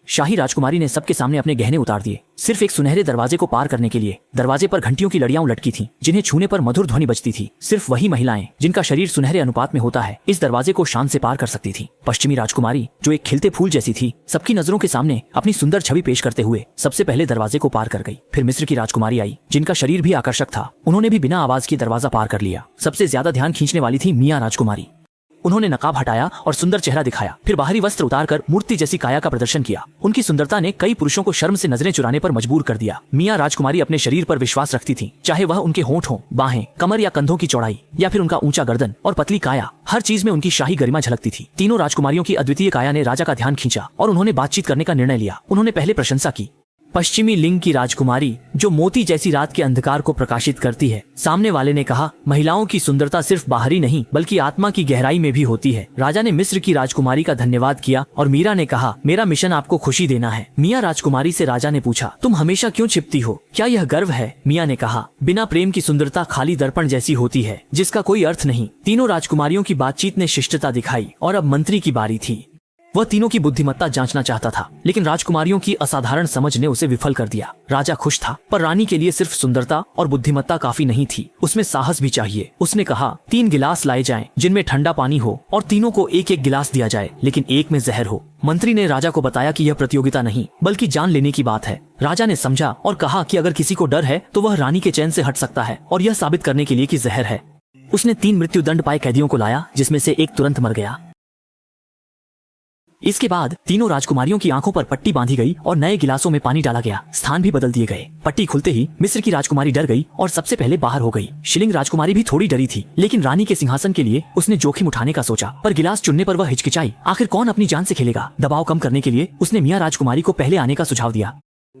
शाही राजकुमारी ने सबके सामने अपने गहने उतार दिए, सिर्फ एक सुनहरे दरवाजे को पार करने के लिए। दरवाजे पर घंटियों की लड़ियां लटकी थीं, जिन्हें छूने पर मधुर ध्वनि बजती थी। सिर्फ वही महिलाएं जिनका शरीर सुनहरे अनुपात में होता है इस दरवाजे को शान से पार कर सकती थी। पश्चिमी राजकुमारी, जो एक खिलते फूल जैसी थी, सबकी नजरों के सामने अपनी सुंदर छवि पेश करते हुए सबसे पहले दरवाजे को पार कर गई। फिर मिस्र की राजकुमारी आई, जिनका शरीर भी आकर्षक था। उन्होंने भी बिना आवाज के दरवाजा पार कर लिया। सबसे ज्यादा ध्यान खींचने वाली थी मियां राजकुमारी। उन्होंने नकाब हटाया और सुंदर चेहरा दिखाया, फिर बाहरी वस्त्र उतारकर मूर्ति जैसी काया का प्रदर्शन किया। उनकी सुंदरता ने कई पुरुषों को शर्म से नजरें चुराने पर मजबूर कर दिया। मियां राजकुमारी अपने शरीर पर विश्वास रखती थी, चाहे वह उनके होंठ हों, बाहें, कमर या कंधों की चौड़ाई, या फिर उनका ऊंचा गर्दन और पतली काया। हर चीज में उनकी शाही गरिमा झलकती थी। तीनों राजकुमारियों की अद्वितीय काया ने राजा का ध्यान खींचा और उन्होंने बातचीत करने का निर्णय लिया। उन्होंने पहले प्रशंसा की। पश्चिमी लिंग की राजकुमारी, जो मोती जैसी रात के अंधकार को प्रकाशित करती है। सामने वाले ने कहा, महिलाओं की सुंदरता सिर्फ बाहरी नहीं बल्कि आत्मा की गहराई में भी होती है। राजा ने मिस्र की राजकुमारी का धन्यवाद किया और मीरा ने कहा, मेरा मिशन आपको खुशी देना है। मियां राजकुमारी से राजा ने पूछा, तुम हमेशा क्यों छिपती हो? क्या यह गर्व है? मियां ने कहा, बिना प्रेम की सुंदरता खाली दर्पण जैसी होती है, जिसका कोई अर्थ नहीं। तीनों राजकुमारियों की बातचीत ने शिष्टता दिखाई और अब मंत्री की बारी थी। वह तीनों की बुद्धिमत्ता जांचना चाहता था, लेकिन राजकुमारियों की असाधारण समझ ने उसे विफल कर दिया। राजा खुश था, पर रानी के लिए सिर्फ सुंदरता और बुद्धिमत्ता काफी नहीं थी, उसमें साहस भी चाहिए। उसने कहा, 3 गिलास लाए जाएं, जिनमें ठंडा पानी हो और तीनों को एक एक गिलास दिया जाए, लेकिन एक में जहर हो। मंत्री ने राजा को बताया कि यह प्रतियोगिता नहीं बल्कि जान लेने की बात है। राजा ने समझा और कहा कि अगर किसी को डर है तो वह रानी के चैन से हट सकता है, और यह साबित करने के लिए कि जहर है। उसने 3 मृत्युदंड पाए कैदियों को लाया, जिसमें से एक तुरंत मर गया। इसके बाद तीनों राजकुमारियों की आंखों पर पट्टी बांधी गई और नए गिलासों में पानी डाला गया। स्थान भी बदल दिए गए। पट्टी खुलते ही मिस्र की राजकुमारी डर गई और सबसे पहले बाहर हो गई। शिलिंग राजकुमारी भी थोड़ी डरी थी, लेकिन रानी के सिंहासन के लिए उसने जोखिम उठाने का सोचा। पर गिलास चुनने पर वह हिचकिचाई। आखिर कौन अपनी जान से खेलेगा? दबाव कम करने के लिए उसने मियां राजकुमारी को पहले आने का सुझाव दिया।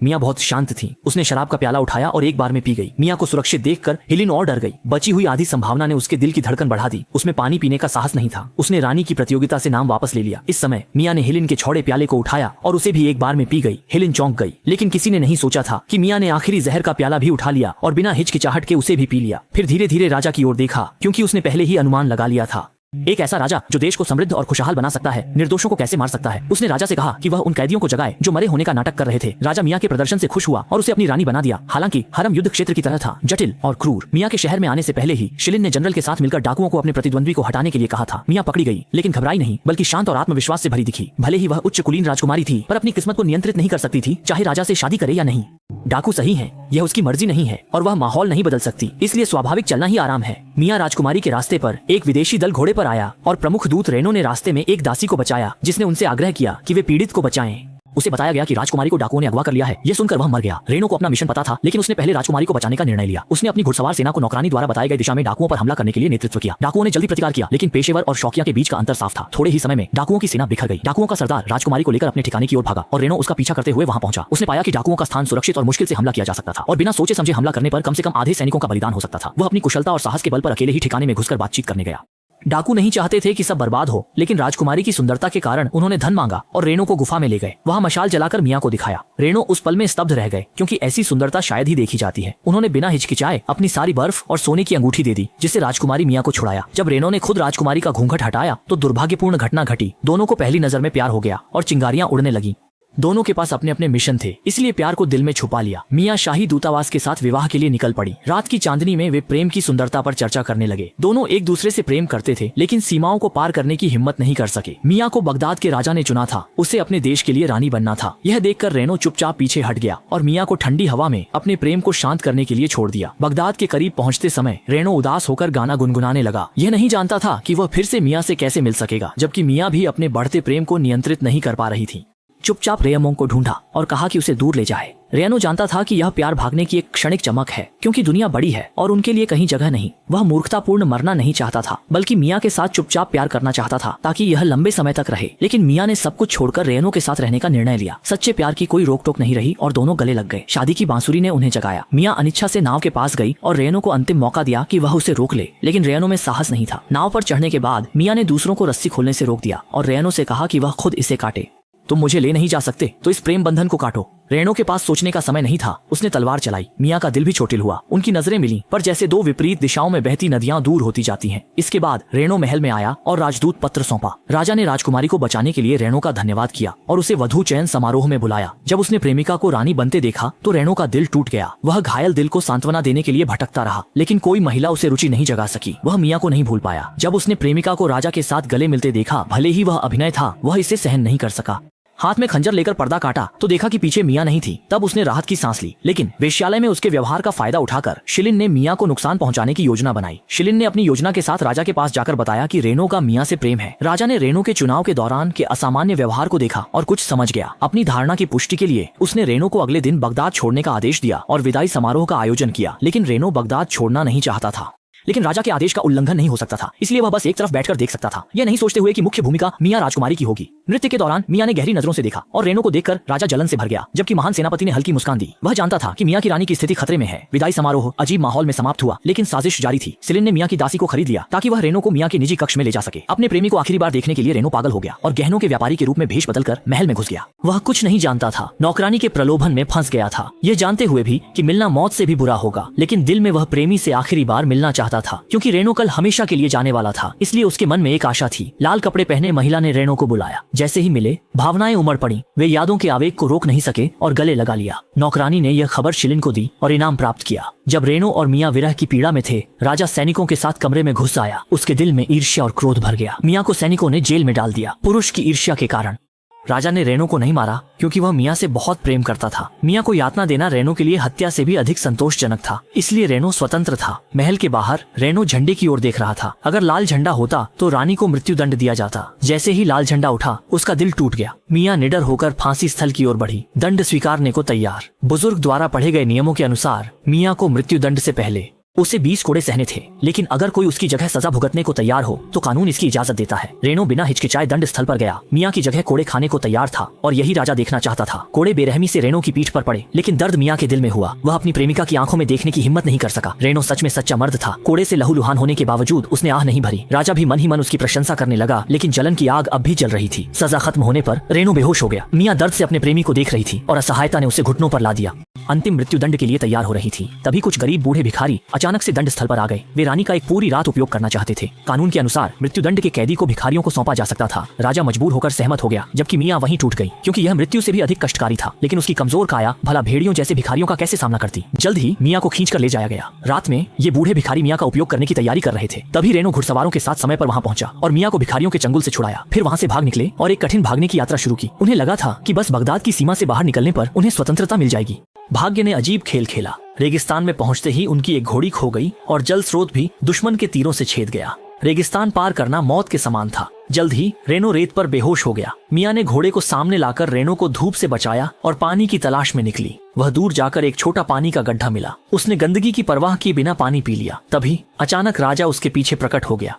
मियां बहुत शांत थी। उसने शराब का प्याला उठाया और एक बार में पी गई। मियां को सुरक्षित देखकर हेलेन और डर गई। बची हुई आधी संभावना ने उसके दिल की धड़कन बढ़ा दी। उसमें पानी पीने का साहस नहीं था। उसने रानी की प्रतियोगिता से नाम वापस ले लिया। इस समय मियां ने हेलेन के छौड़े प्याले को उठाया और उसे भी एक बार में पी गई। हेलेन चौंक गई, लेकिन किसी ने नहीं सोचा था कि मियां ने आखिरी जहर का प्याला भी उठा लिया और बिना हिचकिचाहट के उसे भी पी लिया। फिर धीरे धीरे राजा की ओर देखा, क्योंकि उसने पहले ही अनुमान लगा लिया था। एक ऐसा राजा जो देश को समृद्ध और खुशहाल बना सकता है, निर्दोषों को कैसे मार सकता है? उसने राजा से कहा कि वह उन कैदियों को जगाए जो मरे होने का नाटक कर रहे थे। राजा मियां के प्रदर्शन से खुश हुआ और उसे अपनी रानी बना दिया। हालांकि हरम युद्ध क्षेत्र की तरह था, जटिल और क्रूर। मियां के शहर में आने से पहले ही शिलिन ने जनरल के साथ मिलकर डाकुओं को अपने प्रतिद्वंद्वी को हटाने के लिए कहा था। मियां पकड़ी गई, लेकिन घबराई नहीं, बल्कि शांत और आत्मविश्वास से भरी दिखी। भले ही वह उच्च कुलीन राजकुमारी थी, पर अपनी किस्मत को नियंत्रित नहीं कर सकती थी, चाहे राजा से शादी करे या नहीं। डाकू सही है, यह उसकी मर्जी नहीं है और वह माहौल नहीं बदल सकती, इसलिए स्वाभाविक चलना ही आराम है। मियां राजकुमारी के रास्ते पर एक विदेशी दल घोड़े पर आया और प्रमुख दूत रेनो ने रास्ते में एक दासी को बचाया, जिसने उनसे आग्रह किया कि वे पीड़ित को बचाएं। उसे बताया गया कि राजकुमारी को डाकुओं ने अगवा कर लिया है। यह सुनकर वह मर गया। रेनो को अपना मिशन पता था, लेकिन उसने पहले राजकुमारी को बचाने का निर्णय लिया। उसने अपनी घुड़सवार सेना को नौकरानी द्वारा बताई गई दिशा में डाकुओं पर हमला करने के लिए नेतृत्व किया। डाकुओं ने जल्दी प्रतिकार किया, लेकिन पेशेवर और शौकिया के बीच का अंतर साफ था। थोड़े ही समय में डाकुओं की सेना बिखर गई। डाकुओं का सरदार राजकुमारी को लेकर अपने ठिकाने की ओर भागा और रेनो उसका पीछा करते हुए वहां पहुंचा। उसने पाया कि डाकुओं का स्थान सुरक्षित और मुश्किल से हमला किया जा सकता था, और बिना सोचे समझे हमला करने पर कम से कम आधे सैनिकों का बलिदान हो सकता था। वह अपनी कुशलता और साहस के बल पर अकेले ही ठिकाने में घुसकर बातचीत करने गया। डाकू नहीं चाहते थे कि सब बर्बाद हो, लेकिन राजकुमारी की सुंदरता के कारण उन्होंने धन मांगा और रेनो को गुफा में ले गए। वहां मशाल जलाकर मियां को दिखाया। रेनो उस पल में स्तब्ध रह गए, क्योंकि ऐसी सुंदरता शायद ही देखी जाती है। उन्होंने बिना हिचकिचाए अपनी सारी बर्फ और सोने की अंगूठी दे दी, जिससे राजकुमारी मियां को छुड़ाया। जब रेनो ने खुद राजकुमारी का घूंघट हटाया तो दुर्भाग्यपूर्ण घटना घटी। दोनों को पहली नजर में प्यार हो गया और चिंगारियां उड़ने लगी। दोनों के पास अपने अपने मिशन थे, इसलिए प्यार को दिल में छुपा लिया। मियां शाही दूतावास के साथ विवाह के लिए निकल पड़ी। रात की चांदनी में वे प्रेम की सुंदरता पर चर्चा करने लगे। दोनों एक दूसरे से प्रेम करते थे, लेकिन सीमाओं को पार करने की हिम्मत नहीं कर सके। मियां को बगदाद के राजा ने चुना था, उसे अपने देश के लिए रानी बनना था। यह देखकर रेनो चुपचाप पीछे हट गया और मियां को ठंडी हवा में अपने प्रेम को शांत करने के लिए छोड़ दिया। बगदाद के करीब पहुंचते समय रेनो उदास होकर गाना गुनगुनाने लगा। यह नहीं जानता था कि वह फिर से मियां से कैसे मिल सकेगा, जबकि मियां भी अपने बढ़ते प्रेम को नियंत्रित नहीं कर पा रही थी। चुपचाप रेयमोंग को ढूंढा और कहा कि उसे दूर ले जाए। रेनो जानता था कि यह प्यार भागने की एक क्षणिक चमक है, क्योंकि दुनिया बड़ी है और उनके लिए कहीं जगह नहीं। वह मूर्खतापूर्ण मरना नहीं चाहता था, बल्कि मियां के साथ चुपचाप प्यार करना चाहता था, ताकि यह लंबे समय तक रहे। लेकिन मियां ने सब कुछ छोड़कर रेनो के साथ रहने का निर्णय लिया। सच्चे प्यार की कोई रोक टोक नहीं रही और दोनों गले लग गए। शादी की बांसुरी ने उन्हें जगाया। मियां अनिच्छा से नाव के पास गई और रेनो को अंतिम मौका दिया कि वह उसे रोक ले, लेकिन रेनो में साहस नहीं था। नाव पर चढ़ने के बाद मियां ने दूसरों को रस्सी खोलने से रोक दिया और रेनो से कहा कि वह खुद इसे काटे। तुम मुझे ले नहीं जा सकते तो इस प्रेम बंधन को काटो। रेणु के पास सोचने का समय नहीं था। उसने तलवार चलाई। मियाँ का दिल भी चोटिल हुआ। उनकी नजरें मिली, पर जैसे दो विपरीत दिशाओं में बहती नदियां दूर होती जाती हैं। इसके बाद रेणु महल में आया और राजदूत पत्र सौंपा। राजा ने राजकुमारी को बचाने के लिए रेणु का धन्यवाद किया और उसे वधू चयन समारोह में बुलाया। जब उसने प्रेमिका को रानी बनते देखा तो रेणु का दिल टूट गया। वह घायल दिल को सांत्वना देने के लिए भटकता रहा, लेकिन कोई महिला उसे रुचि नहीं जगा सकी। वह मियाँ को नहीं भूल पाया। जब उसने प्रेमिका को राजा के साथ गले मिलते देखा, भले ही वह अभिनय था, वह इसे सहन नहीं कर सका। हाथ में खंजर लेकर पर्दा काटा तो देखा कि पीछे मियाँ नहीं थी। तब उसने राहत की सांस ली, लेकिन वेश्यालय में उसके व्यवहार का फायदा उठाकर शिलिन ने मियाँ को नुकसान पहुंचाने की योजना बनाई। शिलिन ने अपनी योजना के साथ राजा के पास जाकर बताया कि रेणु का मियाँ से प्रेम है। राजा ने रेणु के चुनाव के दौरान के असामान्य व्यवहार को देखा और कुछ समझ गया। अपनी धारणा की पुष्टि के लिए उसने रेणु को अगले दिन बगदाद छोड़ने का आदेश दिया और विदाई समारोह का आयोजन किया। लेकिन रेणु बगदाद छोड़ना नहीं चाहता था। लेकिन राजा के आदेश का उल्लंघन नहीं हो सकता था, इसलिए वह बस एक तरफ बैठकर देख सकता था, यह नहीं सोचते हुए कि मुख्य भूमिका मियाँ राजकुमारी की होगी। नृत्य के दौरान मियाँ ने गहरी नजरों से देखा और रेणु को देखकर राजा जलन से भर गया, जबकि महान सेनापति ने हल्की मुस्कान दी। वह जानता था कि मियाँ की रानी की स्थिति खतरे में है। विदाई समारोह अजीब माहौल में समाप्त हुआ, लेकिन साजिश जारी थी। शिलिन ने मियाँ की दासी को खरीद लिया ताकि वह रेणु को मियाँ के निजी कक्ष में ले जा सके। अपने प्रेमी को आखिरी बार देखने के लिए रेणु पागल हो गया और गहनों के व्यापारी के रूप में भेष बदलकर महल में घुस गया। वह कुछ नहीं जानता था, नौकरानी के प्रलोभन में फंस गया था, यह जानते हुए भी कि मिलना मौत से भी बुरा होगा। लेकिन दिल में वह प्रेमी से आखिरी बार मिलना चाहता था, क्योंकि रेणु कल हमेशा के लिए जाने वाला था। इसलिए उसके मन में एक आशा थी। लाल कपड़े पहने महिला ने रेणु को बुलाया। जैसे ही मिले, भावनाएं उमड़ पड़ी। वे यादों के आवेग को रोक नहीं सके और गले लगा लिया। नौकरानी ने यह खबर शिलिन को दी और इनाम प्राप्त किया। जब रेणु और मियाँ विरह की पीड़ा में थे, राजा सैनिकों के साथ कमरे में घुस आया। उसके दिल में ईर्ष्या और क्रोध भर गया। मियाँ को सैनिकों ने जेल में डाल दिया, पुरुष की ईर्ष्या के कारण। राजा ने रेणु को नहीं मारा क्योंकि वह मियाँ से बहुत प्रेम करता था। मियाँ को यातना देना रेणु के लिए हत्या से भी अधिक संतोषजनक था, इसलिए रेणु स्वतंत्र था। महल के बाहर रेणु झंडे की ओर देख रहा था। अगर लाल झंडा होता तो रानी को मृत्युदंड दिया जाता। जैसे ही लाल झंडा उठा, उसका दिल टूट गया। मियाँ निडर होकर फांसी स्थल की ओर बढ़ी, दंड स्वीकारने को तैयार। बुजुर्ग द्वारा पढ़े गए नियमों के अनुसार मियाँ को मृत्युदंड से पहले उसे 20 कोड़े सहने थे, लेकिन अगर कोई उसकी जगह सजा भुगतने को तैयार हो तो कानून इसकी इजाजत देता है। रेणु बिना हिचकिचाए दंड स्थल पर गया। मियाँ की जगह कोड़े खाने को तैयार था और यही राजा देखना चाहता था। कोड़े बेरहमी से रेणु की पीठ पर पड़े, लेकिन दर्द मियाँ के दिल में हुआ। वह अपनी प्रेमिका की आंखों में देखने की हिम्मत नहीं कर सका। रेणु सच में सच्चा मर्द था। कोड़े से लहूलुहान होने के बावजूद उसने आह नहीं भरी। राजा भी मन ही मन उसकी प्रशंसा करने लगा, लेकिन जलन की आग अब भी जल रही थी। सजा खत्म होने पर रेणु बेहोश हो गया। मियाँ दर्द से अपने प्रेमी को देख रही थी और असहायता ने उसे घुटनों पर ला दिया। अंतिम मृत्युदंड के लिए तैयार हो रही थी, तभी कुछ गरीब बूढ़े भिखारी अचानक से दंड स्थल पर आ गए। वे रानी का एक पूरी रात उपयोग करना चाहते थे। कानून के अनुसार मृत्युदंड के कैदी को भिखारियों को सौंपा जा सकता था। राजा मजबूर होकर सहमत हो गया, जबकि मियाँ वहीं टूट गई, क्योंकि यह मृत्यु से भी अधिक कष्टकारी था। लेकिन उसकी कमजोर काया भला भेड़ियों जैसे भिखारियों का कैसे सामना करती। जल्द ही मियाँ को खींच कर ले जाया गया। रात में ये बूढ़े भिखारी मियाँ का उपयोग करने की तैयारी कर रहे थे। तभी रेणु घुड़सवारों के साथ समय पर वहाँ पहुंचा और मियाँ को भिखारियों के चंगुल से छुड़ाया। फिर वहाँ से भाग निकले और एक कठिन भागने की यात्रा शुरू की। उन्हें लगा था कि बस बगदाद की सीमा से बाहर निकलने पर उन्हें स्वतंत्रता मिल जाएगी। भाग्य ने अजीब खेल खेला। रेगिस्तान में पहुंचते ही उनकी एक घोड़ी खो गई और जल स्रोत भी दुश्मन के तीरों से छेद गया। रेगिस्तान पार करना मौत के समान था। जल्द ही रेणु रेत पर बेहोश हो गया। मियाँ ने घोड़े को सामने लाकर रेणु को धूप से बचाया और पानी की तलाश में निकली। वह दूर जाकर एक छोटा पानी का गड्ढा मिला। उसने गंदगी की परवाह किए बिना पानी पी लिया। तभी अचानक राजा उसके पीछे प्रकट हो गया।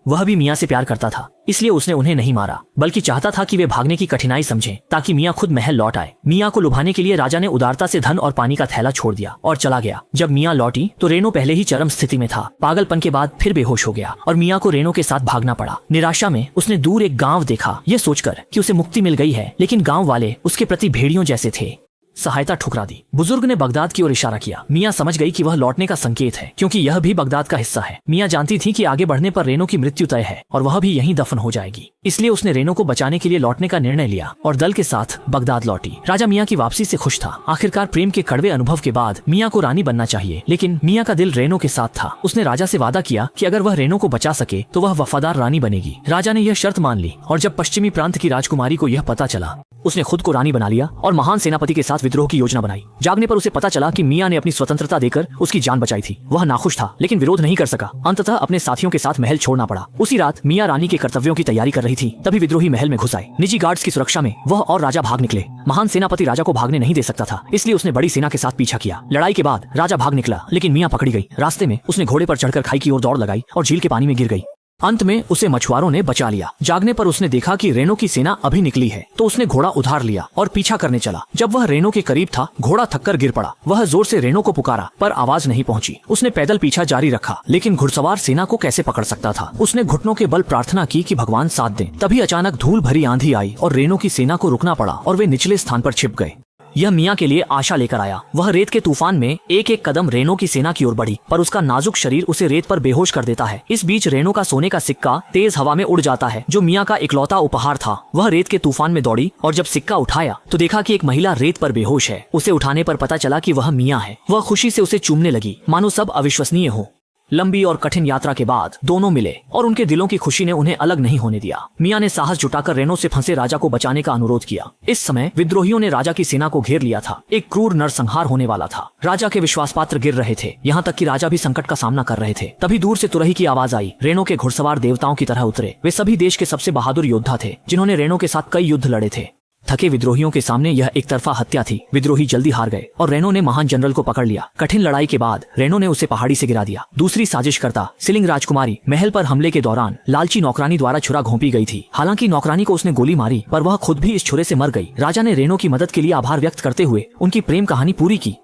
वह भी मियाँ से प्यार करता था, इसलिए उसने उन्हें नहीं मारा, बल्कि चाहता था कि वे भागने की कठिनाई समझें ताकि मियाँ खुद महल लौट आए। मियाँ को लुभाने के लिए राजा ने उदारता से धन और पानी का थैला छोड़ दिया और चला गया। जब मियाँ लौटी तो रेणु पहले ही चरम स्थिति में था। पागलपन के बाद फिर बेहोश हो गया और मियाँ को रेणु के साथ भागना पड़ा। निराशा में उसने दूर एक गाँव देखा, यह सोचकर कि उसे मुक्ति मिल गई है, लेकिन गाँव वाले उसके प्रति भेड़ियों जैसे थे। सहायता ठुकरा दी। बुजुर्ग ने बगदाद की ओर इशारा किया। मियाँ समझ गई कि वह लौटने का संकेत है, क्योंकि यह भी बगदाद का हिस्सा है। मियाँ जानती थी कि आगे बढ़ने पर रेणु की मृत्यु तय है और वह भी यहीं दफन हो जाएगी। इसलिए उसने रेणु को बचाने के लिए लौटने का निर्णय लिया और दल के साथ बगदाद लौटी। राजा मियाँ की वापसी से खुश था। आखिरकार प्रेम के कड़वे अनुभव के बाद मियाँ को रानी बनना चाहिए, लेकिन मियाँ का दिल रेणु के साथ था। उसने राजा से वादा किया कि अगर वह रेणु को बचा सके तो वह वफादार रानी बनेगी। राजा ने यह शर्त मान ली और जब पश्चिमी प्रांत की राजकुमारी को यह पता चला, उसने खुद को रानी बना लिया और महान सेनापति के साथ विद्रोह की योजना बनाई। जागने पर उसे पता चला कि मियाँ ने अपनी स्वतंत्रता देकर उसकी जान बचाई थी। वह नाखुश था, लेकिन विरोध नहीं कर सका। अंततः अपने साथियों के साथ महल छोड़ना पड़ा। उसी रात मियाँ रानी के कर्तव्यों की तैयारी कर रही थी, तभी विद्रोही महल में घुस आए। निजी गार्ड्स की सुरक्षा में वह और राजा भाग निकले। महान सेनापति राजा को भागने नहीं दे सकता था, इसलिए उसने बड़ी सेना के साथ पीछा किया। लड़ाई के बाद राजा भाग निकला, लेकिन मियाँ पकड़ी गई। रास्ते में उसने घोड़े पर चढ़कर खाई की ओर दौड़ लगाई और झील के पानी में गिर गई। अंत में उसे मछुआरों ने बचा लिया। जागने पर उसने देखा कि रेणु की सेना अभी निकली है, तो उसने घोड़ा उधार लिया और पीछा करने चला। जब वह रेणु के करीब था, घोड़ा थककर गिर पड़ा। वह जोर से रेणु को पुकारा, पर आवाज नहीं पहुंची। उसने पैदल पीछा जारी रखा, लेकिन घुड़सवार सेना को कैसे पकड़ सकता था। उसने घुटनों के बल प्रार्थना की कि भगवान साथ दें। तभी अचानक धूल भरी आंधी आई और रेणु की सेना को रुकना पड़ा और वे निचले स्थान पर छिप गए। यह मियाँ के लिए आशा लेकर आया। वह रेत के तूफान में एक एक कदम रेनो की सेना की ओर बढ़ी, पर उसका नाजुक शरीर उसे रेत पर बेहोश कर देता है। इस बीच रेनो का सोने का सिक्का तेज हवा में उड़ जाता है, जो मियाँ का इकलौता उपहार था। वह रेत के तूफान में दौड़ी और जब सिक्का उठाया तो देखा कि एक महिला रेत पर बेहोश है। उसे उठाने पर पता चला कि वह मियाँ है। वह खुशी से उसे चूमने लगी, मानो सब अविश्वसनीय हो। लंबी और कठिन यात्रा के बाद दोनों मिले और उनके दिलों की खुशी ने उन्हें अलग नहीं होने दिया। मियाँ ने साहस जुटाकर रेनो से फंसे राजा को बचाने का अनुरोध किया। इस समय विद्रोहियों ने राजा की सेना को घेर लिया था। एक क्रूर नरसंहार होने वाला था। राजा के विश्वास पात्र गिर रहे थे, यहाँ तक कि राजा भी संकट का सामना कर रहे थे। तभी दूर से तुरही की आवाज आई। रेनो के घुड़सवार देवताओं की तरह उतरे। वे सभी देश के सबसे बहादुर योद्धा थे, जिन्होंने रेनो के साथ कई युद्ध लड़े थे। थके विद्रोहियों के सामने यह एक तरफा हत्या थी। विद्रोही जल्दी हार गए और रेनो ने महान जनरल को पकड़ लिया। कठिन लड़ाई के बाद रेनो ने उसे पहाड़ी से गिरा दिया। दूसरी साजिशकर्ता शिलिंग राजकुमारी महल पर हमले के दौरान लालची नौकरानी द्वारा छुरा घोंपी गई थी। हालांकि नौकरानी को उसने गोली मारी, पर वह खुद भी इस छुरे से मर गई। राजा ने रेनो की मदद के लिए आभार व्यक्त करते हुए उनकी प्रेम कहानी पूरी की।